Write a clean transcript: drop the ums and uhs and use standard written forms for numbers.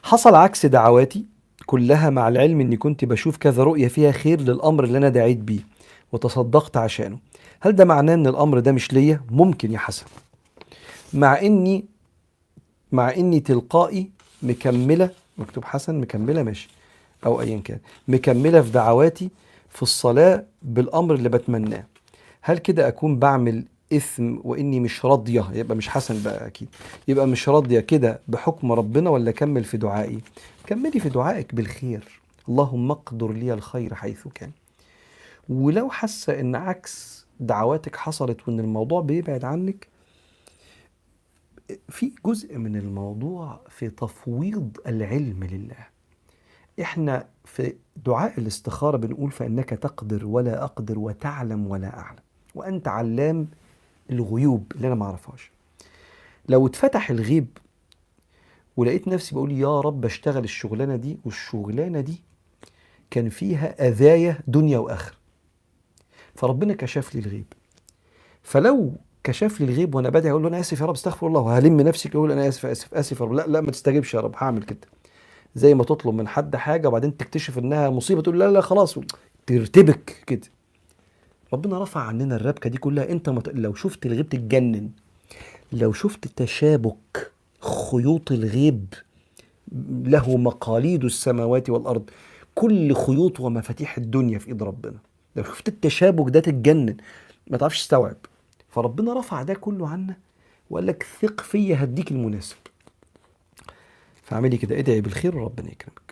حصل عكس دعواتي كلها، مع العلم اني كنت بشوف كذا رؤية فيها خير للامر اللي انا دعيت بيه وتصدقت عشانه. هل ده معناه ان الامر ده مش ليا؟ ممكن يا حسن. مع اني مع اني تلقائي مكملة، مكتوب حسن مكملة ماشي، او ايا كان، مكملة في دعواتي في الصلاة بالامر اللي بتمناه. هل كده اكون بعمل اثم واني مش راضية؟ يبقى مش حسن بقى اكيد. يبقى مش راضية كده بحكم ربنا، ولا اكمل في دعائي؟ كملي في دعائك بالخير. اللهم اقدر لي الخير حيث كان. ولو حاسة ان عكس دعواتك حصلت وان الموضوع بيبعد عنك، في جزء من الموضوع في تفويض العلم لله. احنا في دعاء الاستخارة بنقول فإنك تقدر ولا أقدر وتعلم ولا أعلم وأنت علام الغيوب اللي أنا معرفهاش. لو اتفتح الغيب ولقيت نفسي بقول يا رب اشتغل الشغلانة دي، والشغلانة دي كان فيها أذايا دنيا وآخرة، فربنا كشف لي الغيب. فلو كشف لي الغيب وانا بدعي اقول له انا اسف يا رب استغفر الله، وهلم نفسي اقول انا اسف اسف اسف يا رب، لا لا ما تستجبش يا رب هعمل كده. زي ما تطلب من حد حاجه وبعدين تكتشف انها مصيبه تقول لا لا خلاص، ترتبك كده. ربنا رفع عننا الربكه دي كلها. انت لو شفت الغيب تتجنن. لو شفت تشابك خيوط الغيب، له مقاليد السماوات والارض، كل خيوط ومفاتيح الدنيا في ايد ربنا. لو شفت التشابك ده تتجنن، ما تعرفش تستوعب. فربنا رفع ده كله عنا وقال لك ثق فيا هديك المناسب. فاعملي كده، ادعي بالخير وربنا يكرمك.